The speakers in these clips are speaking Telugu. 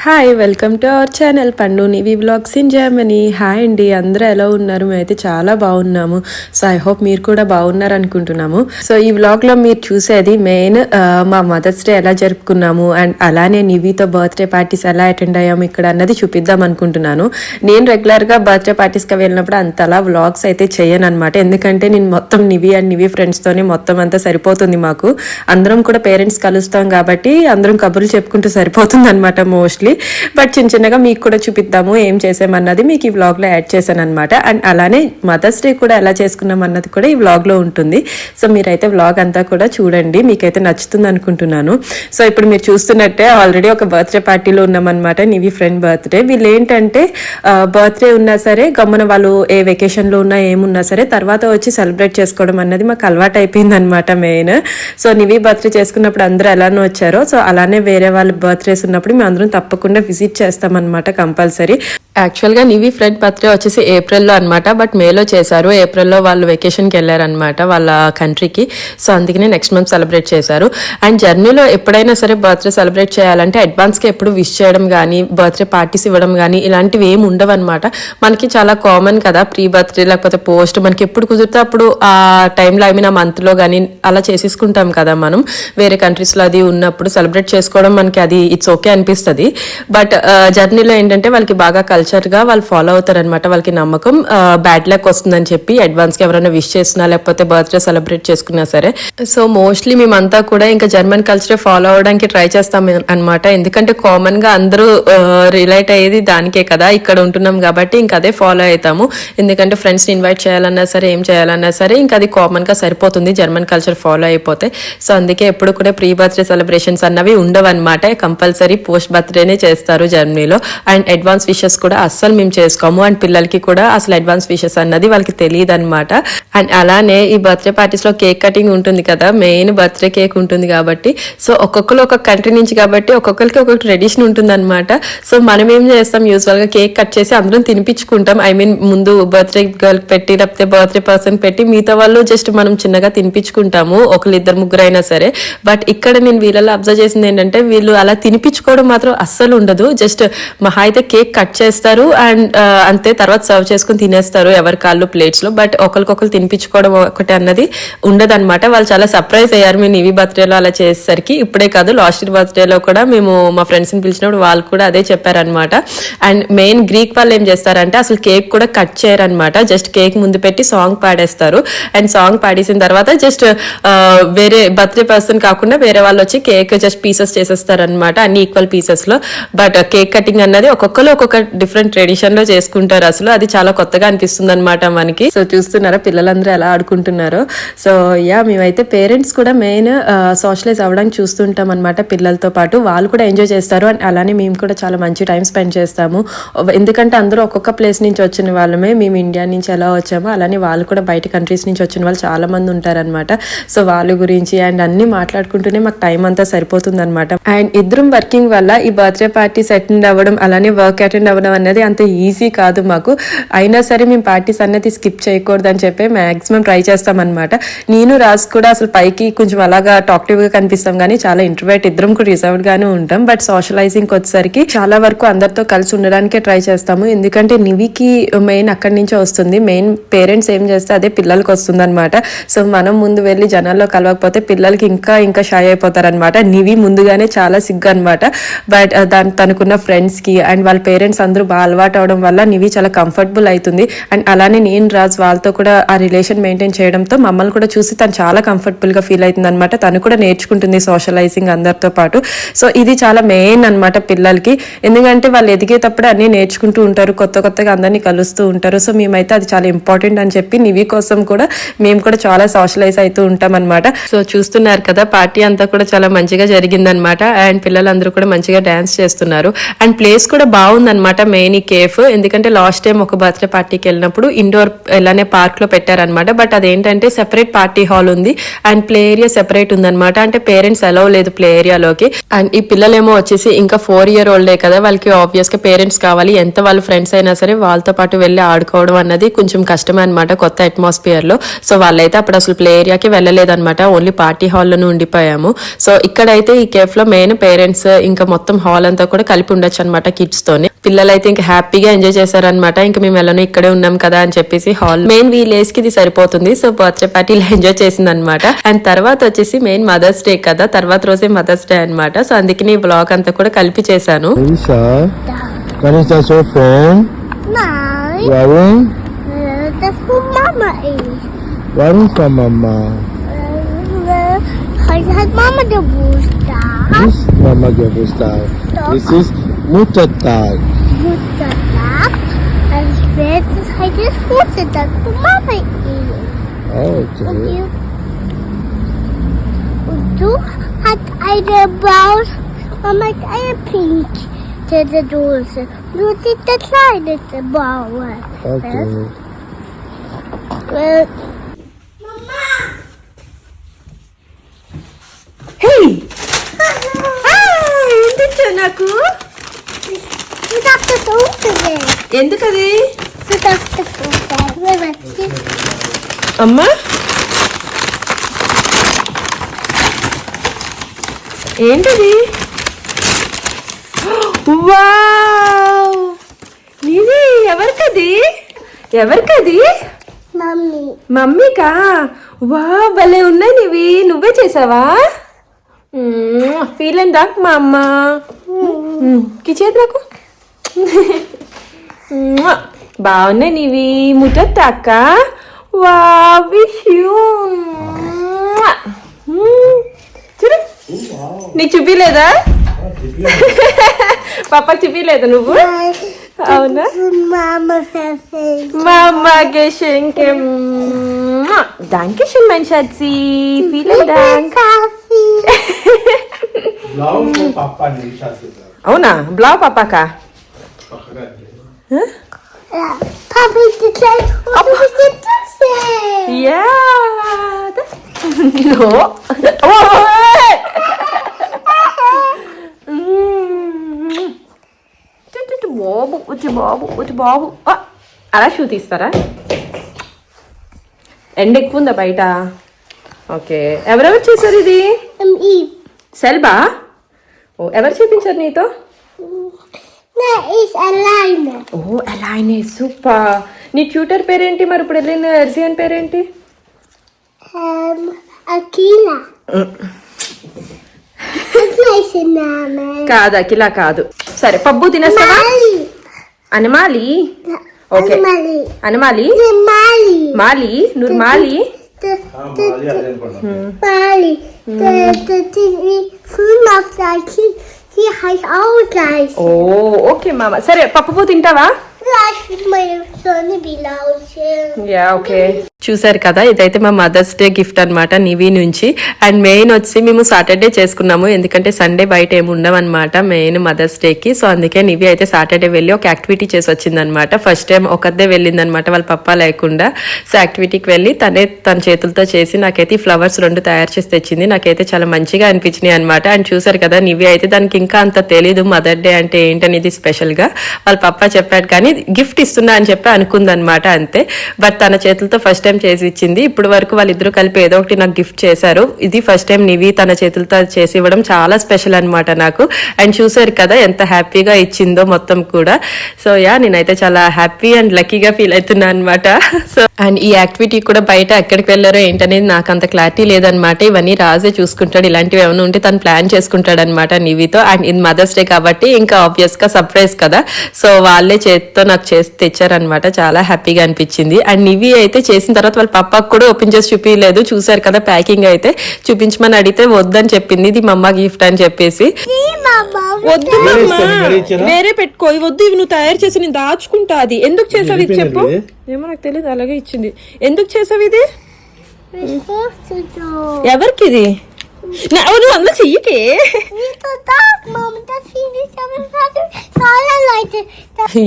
Hi, welcome to our channel పండు నివి వ్లాగ్స్ ఇన్ జర్మనీ. హాయ్ అండి, అందరూ ఎలా ఉన్నారు? మేమైతే చాలా బాగున్నాము. సో ఐ హోప్ మీరు కూడా బాగున్నారు అనుకుంటున్నాము. సో ఈ వ్లాగ్ లో మీరు చూసేది మెయిన్ మా మదర్స్ డే ఎలా జరుపుకున్నాము అండ్ అలానే నివితో బర్త్డే పార్టీస్ ఎలా అటెండ్ అయ్యాము ఇక్కడ అన్నది చూపిద్దాం అనుకుంటున్నాను. నేను రెగ్యులర్ గా బర్త్డే పార్టీస్ కి వెళ్ళినప్పుడు అంతలా వ్లాగ్స్ అయితే చేయను అనమాట. ఎందుకంటే నేను మొత్తం నివి అండ్ నివి ఫ్రెండ్స్ తోనే మొత్తం అంతా సరిపోతుంది. మాకు అందరం కూడా పేరెంట్స్ కలుస్తాం కాబట్టి అందరం కబుర్లు చెప్పుకుంటూ సరిపోతుంది అనమాట మోస్ట్లీ. బట్ చిన్న చిన్నగా మీకు కూడా చూపిద్దాము ఏం చేసామన్నది మీకు ఈ వ్లాగ్ లో యాడ్ చేశాను అనమాట. అండ్ అలానే మదర్స్ డే కూడా ఎలా చేసుకున్నాం అన్నది కూడా ఈ వ్లాగ్ లో ఉంటుంది. సో మీరైతే వ్లాగ్ అంతా కూడా చూడండి, మీకైతే నచ్చుతుంది అనుకుంటున్నాను. సో ఇప్పుడు మీరు చూస్తున్నట్టే ఆల్రెడీ ఒక బర్త్డే పార్టీలో ఉన్నామన్నమాట. నివి ఫ్రెండ్ బర్త్డే. వీళ్ళు ఏంటంటే బర్త్డే ఉన్నా సరే గమ్మున వాళ్ళు ఏ వెకేషన్ లో ఉన్నా ఏమున్నా సరే తర్వాత వచ్చి సెలబ్రేట్ చేసుకోవడం అన్నది మాకు అలవాటు అయిపోయింది అనమాట మెయిన్. సో నివి బర్త్డే చేసుకున్నప్పుడు అందరూ ఎలానో వచ్చారో సో అలానే వేరే వాళ్ళ బర్త్డేస్ ఉన్నప్పుడు మేము అందరం తప్పకుండా విజిట్ చేస్తామన్నమాట కంపల్సరీ. యాక్చువల్ గా నివి ఫ్రెండ్ బర్త్డే వచ్చేసి ఏప్రిల్లో అనమాట, బట్ మేలో చేశారు. ఏప్రిల్లో వాళ్ళు వెకేషన్కి వెళ్ళారనమాట వాళ్ళ కంట్రీకి. సో అందుకనే నెక్స్ట్ మంత్ సెలబ్రేట్ చేశారు. అండ్ జర్నీలో ఎప్పుడైనా సరే బర్త్డే సెలబ్రేట్ చేయాలంటే అడ్వాన్స్ గా ఎప్పుడు విష్ చేయడం కానీ బర్త్డే పార్టీస్ ఇవ్వడం కానీ ఇలాంటివి ఏమి ఉండవు అనమాట. మనకి చాలా కామన్ కదా ప్రీ బర్త్డే లేకపోతే పోస్ట్, మనకి ఎప్పుడు కుదిరితే అప్పుడు ఆ టైంలో ఐ మీన్ ఆ మంత్ లో కానీ అలా చేసేసుకుంటాం కదా మనం. వేరే కంట్రీస్ లో అది ఉన్నప్పుడు సెలబ్రేట్ చేసుకోవడం మనకి అది ఇట్స్ ఓకే అనిపిస్తుంది. బట్ జర్నీలో ఏంటంటే వాళ్ళకి బాగా కల్చర్ గా వాళ్ళు ఫాలో అవుతారనమాట. వాళ్ళకి నమ్మకం బ్యాడ్ లక్ వస్తుందని చెప్పి అడ్వాన్స్ గా ఎవరైనా విష్ చేసినా లేకపోతే బర్త్డే సెలబ్రేట్ చేసుకున్నా సరే. సో మోస్ట్లీ మేమంతా కూడా ఇంకా జర్మన్ కల్చర్ ఫాలో అవడానికి ట్రై చేస్తాం అనమాట. ఎందుకంటే కామన్ గా అందరూ రిలేట్ అయ్యేది దానికే కదా, ఇక్కడ ఉంటున్నాం కాబట్టి ఇంకా అదే ఫాలో అవుతాము. ఎందుకంటే ఫ్రెండ్స్ ని ఇన్వైట్ చేయాలన్నా సరే ఏం చేయాలన్నా సరే ఇంకా అది కామన్ గా సరిపోతుంది జర్మన్ కల్చర్ ఫాలో అయిపోతే. సో అందుకే ఎప్పుడు కూడా ప్రీ బర్త్డే సెలబ్రేషన్స్ అన్నవి ఉండవు అనమాట. కంపల్సరీ పోస్ట్ బర్త్డేనే చేస్తారు జర్మనీలో. అండ్ అడ్వాన్స్ విషెస్ కూడా అస్సలు మేము చేసుకోము. అండ్ పిల్లలకి కూడా అసలు అడ్వాన్స్ విషెస్ అన్నది వాళ్ళకి తెలియదు అనమాట. అండ్ అలానే ఈ బర్త్డే పార్టీస్ లో కేక్ కటింగ్ ఉంటుంది కదా, మెయిన్ బర్త్డే కేక్ ఉంటుంది కాబట్టి సో ఒక్కొక్కరు ఒక్కొక్క కంట్రీ నుంచి కాబట్టి ఒక్కొక్కరికి ఒక్కొక్క ట్రెడిషన్ ఉంటుంది అనమాట. సో మనం ఏం చేస్తాం, యూజువల్ గా కేక్ కట్ చేసి అందరం తినిపించుకుంటాం. ఐ మీన్ ముందు బర్త్డే గర్ల్ పెట్టి లేకపోతే బర్త్డే పర్సన్ పెట్టి మిగతా వాళ్ళు జస్ట్ మనం చిన్నగా తినిపించుకుంటాము, ఒకళ్ళు ఇద్దరు ముగ్గురు అయినా సరే. బట్ ఇక్కడ నేను వీళ్ళలో అబ్జర్వ్ చేసింది ఏంటంటే వీళ్ళు అలా తినిపించుకోవడం మాత్రం అస్సలు ఉండదు. జస్ట్ మహా అయితే కేక్ కట్ చేస్తారు అండ్ అంతే, తర్వాత సర్వ్ చేసుకుని తినేస్తారు ఎవరి కాళ్ళు ప్లేట్స్ లో. బట్ ఒకరికొకరు తినిపించుకోవడం ఒకటి అన్నది ఉండదు అనమాట. వాళ్ళు చాలా సర్ప్రైజ్ అయ్యారు మేము నివి బర్త్డేలో అలా చేసేసరికి. ఇప్పుడే కాదు లాస్ట్ ఇయర్ బర్త్డేలో కూడా మేము మా ఫ్రెండ్స్ ని పిలిచినప్పుడు వాళ్ళు కూడా అదే చెప్పారనమాట. అండ్ మెయిన్ గ్రీక్ వాళ్ళు ఏం చేస్తారంటే అసలు కేక్ కూడా కట్ చేయరనమాట. జస్ట్ కేక్ ముందు పెట్టి సాంగ్ పాడేస్తారు. అండ్ సాంగ్ పాడేసిన తర్వాత జస్ట్ వేరే బర్త్డే పర్సన్ కాకుండా వేరే వాళ్ళు వచ్చి కేక్ జస్ట్ పీసెస్ చేసేస్తారనమాట అన్ని ఈక్వల్ పీసెస్ లో. బట్ కేక్ కటింగ్ అన్నది ఒక్కొక్కరు ఒక్కొక్క డిఫరెంట్ ట్రెడిషన్ లో చేసుకుంటారు. అసలు అది చాలా కొత్తగా అనిపిస్తుంది అనమాట మనకి. సో చూస్తున్నారా పిల్లలందరూ ఎలా ఆడుకుంటున్నారో. సో యా మేమైతే పేరెంట్స్ కూడా మెయిన్ సోషలైజ్ అవ్వడానికి చూస్తుంటాం అనమాట పిల్లలతో పాటు. వాళ్ళు కూడా ఎంజాయ్ చేస్తారు అండ్ అలానే మేము కూడా చాలా మంచి టైం స్పెండ్ చేస్తాము. ఎందుకంటే అందరూ ఒక్కొక్క ప్లేస్ నుంచి వచ్చిన వాళ్ళమే. మేము ఇండియా నుంచి ఎలా వచ్చామో అలానే వాళ్ళు కూడా బయట కంట్రీస్ నుంచి వచ్చిన వాళ్ళు చాలా మంది ఉంటారనమాట. సో వాళ్ళ గురించి అండ్ అన్ని మాట్లాడుకుంటూనే మాకు టైం అంతా సరిపోతుంది అనమాట. అండ్ ఇద్దరం వర్కింగ్ వల్ల ఈ బర్త్డే పార్టీస్ అటెండ్ అవ్వడం అలానే వర్క్ అటెండ్ అవ్వడం అనేది అంత ఈజీ కాదు మాకు. అయినా సరే మేము పార్టీస్ అన్నది స్కిప్ చేయకూడదు అని చెప్పి మాక్సిమం ట్రై చేస్తాం అనమాట. నేను రాజు కూడా అసలు పైకి కొంచెం అలాగా టాక్టివ్ గా కనిపిస్తాం కానీ చాలా ఇంట్రోవర్ట్, ఇద్దరం కూడా రిజర్వ్డ్ గానే ఉంటాం. బట్ సోషలైజింగ్ వచ్చేసరికి చాలా వరకు అందరితో కలిసి ఉండడానికే ట్రై చేస్తాము. ఎందుకంటే నివికి మెయిన్ అక్కడి నుంచే వస్తుంది. మెయిన్ పేరెంట్స్ ఏం చేస్తే అదే పిల్లలకి వస్తుంది అనమాట. సో మనం ముందు వెళ్ళి జనాల్లో కలవకపోతే పిల్లలకి ఇంకా ఇంకా షై అయిపోతారనమాట. నివి ముందుగానే చాలా సిగ్గు అనమాట. బట్ తనకున్న ఫ్రెండ్స్ కి అండ్ వాళ్ళ పేరెంట్స్ అందరూ బాగా అలవాటు అవడం వల్ల నివి చాలా కంఫర్టబుల్ అవుతుంది. అండ్ అలానే నేను రాజు వాళ్ళతో కూడా ఆ రిలేషన్ మెయింటైన్ చేయడంతో మమ్మల్ని కూడా చూసి తను చాలా కంఫర్టబుల్ గా ఫీల్ అవుతుంది అనమాట. తను కూడా నేర్చుకుంటుంది సోషలైజింగ్ అందరితో పాటు. సో ఇది చాలా మెయిన్ అనమాట పిల్లలకి. ఎందుకంటే వాళ్ళు ఎదిగేటప్పుడు అన్ని నేర్చుకుంటూ ఉంటారు, కొత్త కొత్తగా అందరినీ కలుస్తూ ఉంటారు. సో మేమైతే అది చాలా ఇంపార్టెంట్ అని చెప్పి నివి కోసం కూడా మేము కూడా చాలా సోషలైజ్ అవుతూ ఉంటాం అనమాట. సో చూస్తున్నారు కదా పార్టీ అంతా కూడా చాలా మంచిగా జరిగిందనమాట. అండ్ పిల్లలందరూ కూడా మంచిగా డాన్స్ చేస్తున్నారు. అండ్ ప్లేస్ కూడా బాగుందనమాట మెయిన్ ఈ కేఫ్. ఎందుకంటే లాస్ట్ టైం ఒక బర్త్డే పార్టీకి వెళ్ళినప్పుడు ఇండోర్ ఇలానే పార్క్ లో పెట్టారనమాట. బట్ అదేంటంటే సెపరేట్ పార్టీ హాల్ ఉంది అండ్ ప్లే ఏరియా సెపరేట్ ఉందన్నమాట. అంటే పేరెంట్స్ అలౌ లేదు ప్లే ఏరియాలోకి. అండ్ ఈ పిల్లలేమో వచ్చేసి ఇంకా 4 year ఓల్డే కదా, వాళ్ళకి ఆబ్వియస్ గా పేరెంట్స్ కావాలి. ఎంత వాళ్ళ ఫ్రెండ్స్ అయినా సరే వాళ్ళతో పాటు వెళ్ళి ఆడుకోవడం అన్నది కొంచెం కష్టమే అనమాట కొత్త అట్మాస్ఫియర్ లో. సో వాళ్ళైతే అప్పుడు అసలు ప్లే ఏరియాకి వెళ్ళలేదన్నమాట, ఓన్లీ పార్టీ హాల్ లోనే ఉండిపోయాము. సో ఇక్కడైతే ఈ కేఫ్ లో మెయిన్ పేరెంట్స్ ఇంకా మొత్తం హాల్ అంతా కూడా కలిపి ఉండొచ్చు అనమాట కిడ్స్ తోని. పిల్లలు అయితే ఇంకా హ్యాపీగా ఎంజాయ్ చేశారనమాట. ఇంకా మేము ఎలానో ఇక్కడే ఉన్నాం కదా అని చెప్పేసి హాల్ మెయిన్ వీలేజ్ కి ఇది సరిపోతుంది. సో బర్త్డే పార్టీలో ఎంజాయ్ చేసింది అనమాట. అండ్ తర్వాత వచ్చేసి మెయిన్ మదర్స్ డే కదా, తర్వాత రోజే మదర్స్ డే అనమాట. సో అందుకని ఈ బ్లాగ్ అంతా కూడా కలిపి చేశాను. Warum von Mama? Hat Mama Geburtstag? This ist Mama Geburtstag. Das ist Muttertag. Muttertag? Und später heißt es Muttertag von Mama. Okay. Und du hast eine Braus, Mama hat eine pink Dose. Du hast die kleine Braue. Okay. ఏంటి నాకు ఎందుకది అమ్మా? ఏంటది? వావ్, నీది ఎవరికది? ఎవరికది? మమ్మీకా? వా భలే ఉన్నాయి నీవి. నువ్వే చేసావా? ఫీల్ అయిందా మా అమ్మ? కిచేది నాకు బాగున్నాయి నీవి. ముట్టక్క. వా విష్ యూ. చూడు, నీకు చూపిలేదా? పాపకి చూపిలేదా నువ్వు? అవునా? Mama geschenke. Dankeschön, mein Schatzi. Vielen Dank. Blau von Papa nicht, Schatzi. అవునా? బ్లావ్ పాపాకా? Papa ist die kleine. Papa ist die Tasse. Ja. No. బాబు వచ్చి బాబు వచ్చి బాబు. అలా షూ తీస్తారా? ఎండ ఎక్కువ ఉందా బయట? ఓకే. ఎవరెవరు చేశారు ఇది? సెల్బా? ఓ, ఎవరు చేపించారు నీతో? ఓ, అలానే. సూపర్. నీ ట్యూటర్ పేరేంటి? మరి ఇప్పుడు వెళ్ళిన ఎర్జియన్ పేరేంటి? Akila. కాదు, అఖిల కాదు. సరే, పబ్బు తినేస్తావా? అనమాలి. ఓకే, అనమాలి. మాలి. నువ్వు మాలి. ఓ, ఓకే మామ. సరే, పప్పు తింటావా? Yeah, okay. చూసారు కదా, ఇదైతే మా మదర్స్ డే గిఫ్ట్ అనమాట నివి నుంచి. అండ్ మెయిన్ వచ్చి మేము సాటర్డే చేసుకున్నాము, ఎందుకంటే సండే బయట ఏమి ఉండవన్నమాట మెయిన్ మదర్స్ డేకి. సో అందుకే నివి అయితే సాటర్డే వెళ్ళి ఒక యాక్టివిటీ చేసి వచ్చిందనమాట. ఫస్ట్ టైం ఒకదే వెళ్ళిందనమాట, వాళ్ళ పప్ప లేకుండా. సో యాక్టివిటీకి వెళ్ళి తన చేతులతో చేసి నాకైతే ఫ్లవర్స్ 2 తయారు చేసి తెచ్చింది. నాకైతే చాలా మంచిగా అనిపించినాయి అనమాట. అండ్ చూసారు కదా, నివి అయితే దానికి ఇంకా అంత తెలీదు మదర్ డే అంటే ఏంటనేది స్పెషల్ గా. వాళ్ళ పప్ప చెప్పాడు కానీ గిఫ్ట్ ఇస్తున్నా అని చెప్పి అనుకుందనమాట, అంతే. బట్ తన చేతులతో ఫస్ట్ టైం చేసి ఇచ్చింది. ఇప్పుడు వరకు వాళ్ళిద్దరూ కలిపి ఏదో ఒకటి నాకు గిఫ్ట్ చేశారు. ఇది ఫస్ట్ టైం నివి తన చేతులతో చేసి ఇవ్వడం చాలా స్పెషల్ అనమాట నాకు. అండ్ చూసారు కదా ఎంత హ్యాపీగా ఇచ్చిందో మొత్తం కూడా. సో యా, నేనైతే చాలా హ్యాపీ అండ్ లక్కీగా ఫీల్ అవుతున్నా అనమాట. సో అండ్ ఈ యాక్టివిటీ కూడా బయట ఎక్కడికి వెళ్ళారో ఏంటనేది నాకు అంత క్లారిటీ లేదనమాట. ఇవన్నీ రాజే చూసుకుంటాడు, ఇలాంటివి ఏమైనా ఉంటే తను ప్లాన్ చేసుకుంటాడు అనమాట నివితో. అండ్ ఇది మదర్స్ డే కాబట్టి ఇంకా ఆబ్వియస్ గా సర్ప్రైజ్ కదా, సో వాళ్ళే చేతితో నాకు చేసి తెచ్చారనమాట. చాలా హ్యాపీగా అనిపించింది. అండ్ నివి అయితే చేసిన తర్వాత వాళ్ళ పప్పకు కూడా ఓపెన్ చేసి చూపించలేదు. చూసారు కదా, ప్యాకింగ్ అయితే చూపించమని అడిగితే వద్దని చెప్పింది, ఇది మా అమ్మ గిఫ్ట్ అని చెప్పేసి. వద్దు వేరే పెట్టుకో, వద్దు, ఇవి నువ్వు తయారు చేసి నేను దాచుకుంటా. అది ఎందుకు చేసావు ఇది చెప్పు? ఏమో నాకు తెలియదు, అలాగే ఇచ్చింది. ఎందుకు చేసావు ఇది? ఎవరికి ఇది? నువ్వు అందులో చెయ్యకే.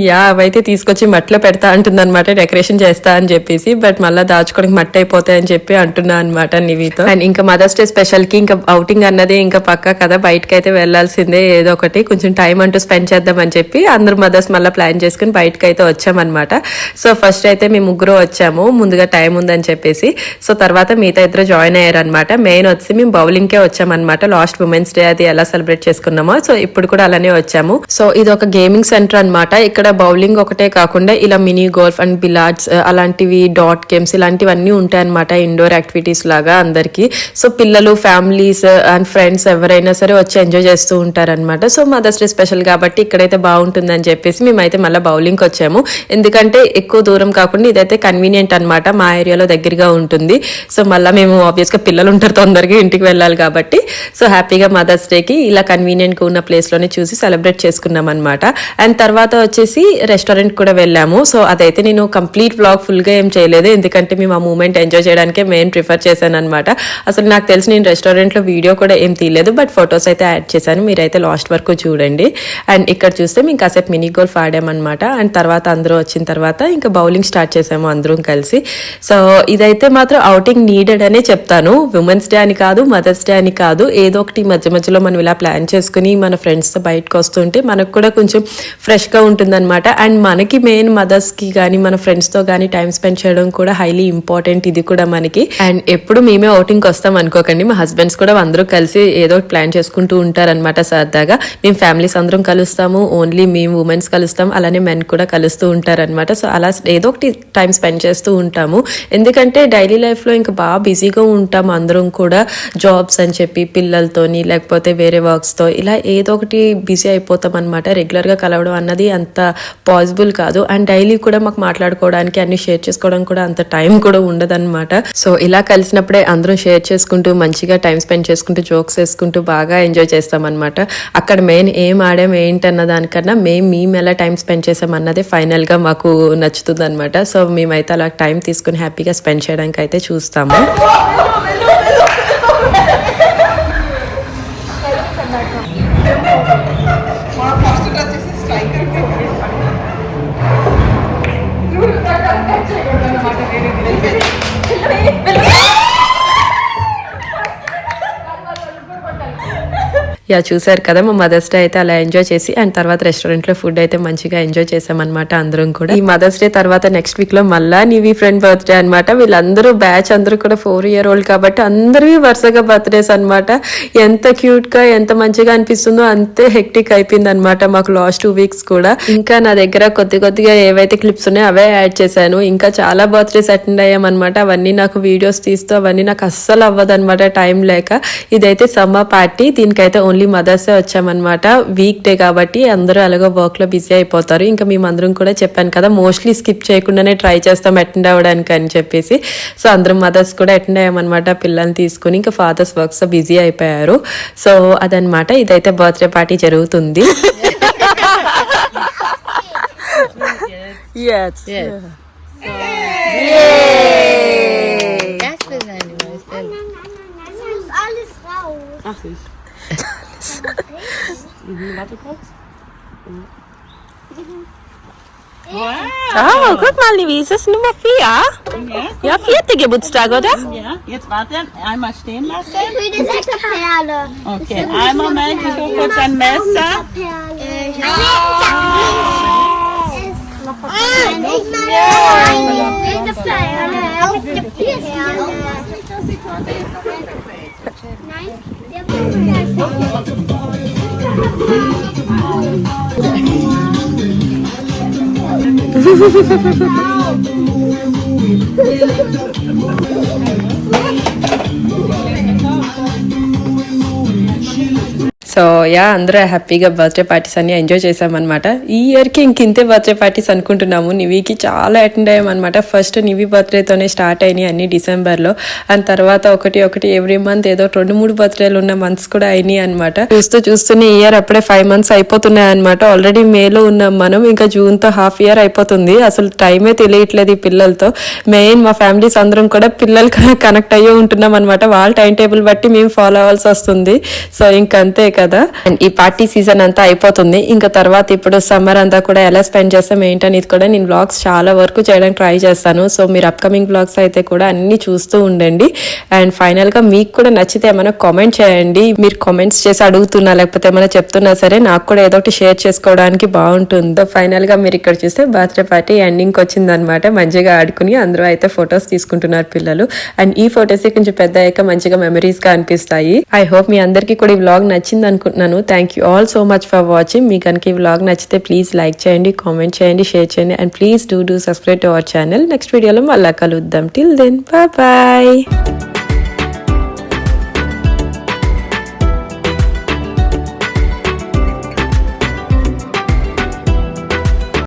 యా అవైతే తీసుకొచ్చి మట్టిలో పెడతా అంటుంది అనమాట, డెకరేషన్ చేస్తా అని చెప్పేసి. బట్ మళ్ళీ దాచుకోవడానికి మట్టి అయిపోతాయి అని చెప్పి అంటున్నా అనమాట నివితో. అండ్ ఇంకా మదర్స్ డే స్పెషల్ కి ఇంకా అవుటింగ్ అన్నది ఇంకా పక్కా కదా, బయటకి అయితే వెళ్లాల్సిందే ఏదో ఒకటి, కొంచెం టైం అంటూ స్పెండ్ చేద్దాం అని చెప్పి అందరు మదర్స్ మళ్ళీ ప్లాన్ చేసుకుని బయటకి అయితే వచ్చామన్నమాట. సో ఫస్ట్ అయితే మేము ముగ్గురు వచ్చాము, ముందుగా టైం ఉందని చెప్పేసి. సో తర్వాత మిగతా ఇద్దరు జాయిన్ అయ్యారు అనమాట. మెయిన్ వచ్చి మేము బౌలింగ్ కే వచ్చామన్నమాట. లాస్ట్ ఉమెన్స్ డే అది ఎలా సెలబ్రేట్ చేసుకున్నామో సో ఇప్పుడు కూడా అలానే వచ్చాము. సో ఇది ఒక గేమింగ్ సెంటర్ అనమాట. ఇక్కడ బౌలింగ్ ఒకటే కాకుండా ఇలా మినీ గోల్ఫ్ అండ్ బిలార్డ్స్ అలాంటివి, డాట్ గేమ్స్ ఇలాంటివన్నీ ఉంటాయి అనమాట, ఇండోర్ యాక్టివిటీస్ లాగా అందరికి. సో పిల్లలు, ఫ్యామిలీస్ అండ్ ఫ్రెండ్స్ ఎవరైనా సరే వచ్చి ఎంజాయ్ చేస్తూ ఉంటారనమాట. సో మదర్స్ డే స్పెషల్ కాబట్టి ఇక్కడైతే బాగుంటుందని చెప్పేసి మేమైతే మళ్ళీ బౌలింగ్కి వచ్చాము. ఎందుకంటే ఎక్కువ దూరం కాకుండా ఇదైతే కన్వీనియంట్ అనమాట, మా ఏరియాలో దగ్గరగా ఉంటుంది. సో మళ్ళీ మేము ఆబ్వియస్ గా పిల్లలు ఉంటారు, తొందరగా ఇంటికి వెళ్ళాలి కాబట్టి సో హ్యాపీగా మదర్స్ డేకి ఇలా కన్వీనియంట్ గా ఉన్న ప్లేస్ లోనే చూసి సెలబ్రేట్ చేసుకున్నాం అనమాట. అండ్ తర్వాత వచ్చేసి రెస్టారెంట్ కూడా వెళ్ళాము. సో అదైతే నేను కంప్లీట్ వ్లాగ్ ఫుల్ గా ఏం చేయలేదు, ఎందుకంటే మేము ఆ మూమెంట్ ఎంజాయ్ చేయడానికే మెయిన్ ప్రిఫర్ చేశాను అనమాట. అసలు నాకు తెలిసి నేను రెస్టారెంట్ లో వీడియో కూడా ఏం తీయలేదు, బట్ ఫొటోస్ అయితే యాడ్ చేశాను, మీరైతే లాస్ట్ వరకు చూడండి. అండ్ ఇక్కడ చూస్తే మేము కాసేపు మినీ గోల్ఫ్ ఆడామన్నమాట. అండ్ తర్వాత అందరూ వచ్చిన తర్వాత ఇంకా బౌలింగ్ స్టార్ట్ చేసాము అందరం కలిసి. సో ఇదైతే మాత్రం అవుటింగ్ నీడెడ్ అనే చెప్తాను, ఉమెన్స్ డే అని కాదు, మదర్స్ డే అని కాదు, ఏదో ఒకటి మధ్య మధ్యలో మనం ఇలా ప్లాన్ చేసుకుని మన ఫ్రెండ్స్ తో బయటకు వస్తుంటే మనకు కూడా కొంచెం ఫ్రెష్ గా ఉంటుందన్నమాట. అండ్ మనకి మెయిన్ మదర్స్ కి కానీ మన ఫ్రెండ్స్ తో కానీ టైం స్పెండ్ చేయడం కూడా హైలీ ఇంపార్టెంట్ ఇది కూడా మనకి. అండ్ ఎప్పుడు మేమే అవుటింగ్ కి వస్తాం అనుకోకండి, మా హస్బెండ్స్ కూడా అందరూ కలిసి ఏదో ఒకటి ప్లాన్ చేసుకుంటూ ఉంటారనమాట సరదాగా. మేము ఫ్యామిలీస్ అందరం కలుస్తాము, ఓన్లీ మేము ఉమెన్స్ కలుస్తాం, అలానే మెన్ కూడా కలుస్తూ ఉంటారనమాట. సో అలా ఏదో ఒకటి టైం స్పెండ్ చేస్తూ ఉంటాము, ఎందుకంటే డైలీ లైఫ్ లో ఇంకా బాగా బిజీగా ఉంటాము అందరం కూడా, జాబ్స్ అని చెప్పి పిల్లలతోని లేకపోతే వేరే వర్క్స్ తో ఇలా ఏదో ఒకటి బిజీ అయిపోతాం అనమాట. రెగ్యులర్ గా కలవడం అన్నది అంత పాసిబుల్ కాదు. అండ్ డైలీ కూడా మాకు మాట్లాడుకోవడానికి అన్ని షేర్ చేసుకోవడం కూడా అంత టైం కూడా ఉండదన్నమాట. సో ఇలా కలిసినప్పుడే అందరం షేర్ చేసుకుంటూ మంచిగా టైం స్పెండ్ చేసుకుంటూ జోక్స్ వేసుకుంటూ బాగా ఎంజాయ్ చేస్తాం అనమాట. అక్కడ మెయిన్ ఏం ఆడాం ఏంటన్న దానికన్నా మేము ఎలా టైం స్పెండ్ చేసాం అన్నదే ఫైనల్ గా మాకు నచ్చుతుంది అనమాట. సో మేమైతే అలా టైం తీసుకుని హ్యాపీగా స్పెండ్ చేయడానికి అయితే చూస్తాము. యా చూసారు కదా, మా మదర్స్ డే అయితే అలా ఎంజాయ్ చేసి అండ్ తర్వాత రెస్టారెంట్ లో ఫుడ్ అయితే మంచిగా ఎంజాయ్ చేసామన్నమాట అందరం కూడా. ఈ మదర్స్ డే తర్వాత నెక్స్ట్ వీక్ లో మళ్ళా నీవి ఫ్రెండ్ బర్త్డే అనమాట. వీళ్ళందరూ బ్యాచ్ అందరూ కూడా 4 year old కాబట్టి అందరివి వరుసగా బర్త్డేస్ అనమాట. ఎంత క్యూట్ గా ఎంత మంచిగా అనిపిస్తుందో అంతే హెక్టిక్ అయిపోయింది అనమాట మాకు లాస్ట్ 2 weeks కూడా. ఇంకా నా దగ్గర కొద్దిగా ఏవైతే క్లిప్స్ ఉన్నాయో అవే యాడ్ చేశాను. ఇంకా చాలా బర్త్డేస్ అటెండ్ అయ్యామన్నమాట. అవన్నీ నాకు వీడియోస్ తీస్తూ అవన్నీ నాకు అస్సలు అవ్వదు అనమాట టైం లేక. ఇదైతే సమ్మర్ పార్టీ, దీనికైతే ఓన్లీ మదర్స్ వచ్చామన్నమాట. వీక్ డే కాబట్టి అందరూ అలాగో వర్క్ లో బిజీ అయిపోతారు. ఇంకా మేమందరం కూడా చెప్పాను కదా, మోస్ట్లీ స్కిప్ చేయకుండానే ట్రై చేస్తాం అటెండ్ అవ్వడానికి అని చెప్పేసి. సో అందరం మదర్స్ కూడా అటెండ్ అయ్యామన్నమాట పిల్లల్ని తీసుకుని. ఇంకా ఫాదర్స్ వర్క్స్ బిజీ అయిపోయారు. సో అదనమాట, ఇదైతే బర్త్డే పార్టీ జరుగుతుంది. Oh, guck mal, Nivi, ist das Nummer 4? Ja, 4. Geburtstag, oder? Ja, jetzt warte, einmal stehen lassen. Das ist eine Perle. Okay, einen Moment, ich hole kurz ein Messer. So yeah అందరూ హ్యాపీగా బర్త్డే పార్టీస్ అన్ని ఎంజాయ్ చేసామన్నమాట. ఈ ఇయర్ కి ఇంతే బర్త్డే పార్టీస్ అనుకుంటున్నాము. నివికి చాలా అటెండ్ అయ్యామన్నమాట. ఫస్ట్ నివి బర్త్డేతోనే స్టార్ట్ అయినాయి అన్ని డిసెంబర్ లో. అండ్ తర్వాత ఒకటి ఎవ్రీ మంత్ ఏదో 2-3 బర్త్డేలు ఉన్న మంత్స్ కూడా అయినాయి అనమాట. చూస్తూనే ఇయర్ అప్పుడే 5 months అయిపోతున్నాయి అనమాట. ఆల్రెడీ మేలో ఉన్నాం మనం, ఇంకా జూన్ తో హాఫ్ ఇయర్ అయిపోతుంది. అసలు టైమే తెలియట్లేదు ఈ పిల్లలతో. మెయిన్ మా ఫ్యామిలీస్ అందరం కూడా పిల్లలు కనెక్ట్ అయ్యే ఉంటున్నాం అనమాట. వాళ్ళ టైం టేబుల్ బట్టి మేము ఫాలో అవ్వాల్సి వస్తుంది. సో ఇంకంతే కదా. కదా. అండ్ ఈ పార్టీ సీజన్ అంతా అయిపోతుంది, ఇంకా తర్వాత ఇప్పుడు సమ్మర్ అంతా కూడా ఎలా స్పెండ్ చేస్తాం ఏంటనేది కూడా నేను వ్లాగ్స్ చాలా వరకు చేయడానికి ట్రై చేస్తాను. సో మీరు అప్కమింగ్ వ్లాగ్స్ అయితే కూడా అన్ని చూస్తూ ఉండండి. అండ్ ఫైనల్ గా మీకు కూడా నచ్చితే ఏమైనా కామెంట్ చేయండి. మీరు కామెంట్స్ చేసి అడుగుతున్నా లేకపోతే ఏమైనా చెప్తున్నా సరే నాకు కూడా ఏదో ఒకటి షేర్ చేసుకోవడానికి బాగుంటుంది. ఫైనల్ గా మీరు ఇక్కడ చూస్తే బర్త్డే పార్టీ ఎండింగ్ వచ్చింది అనమాట. మంచిగా ఆడుకుని అందరూ అయితే ఫొటోస్ తీసుకుంటున్నారు పిల్లలు. అండ్ ఈ ఫొటోస్ కొంచెం పెద్ద అయ్యాక మంచిగా మెమరీస్ గా అనిపిస్తాయి. ఐ హోప్ మీ అందరికీ కూడా ఈ వ్లాగ్ నచ్చింది అనుకుంటున్నాను. Thank you all so much for watching. మీకు కనుక ఈ వ్లాగ్ నచ్చితే ప్లీజ్ లైక్ చేయండి, కామెంట్ చేయండి, షేర్ చేయండి and please do subscribe to our channel. Next వీడియోలో మళ్ళా కలుద్దాం. Till then bye bye.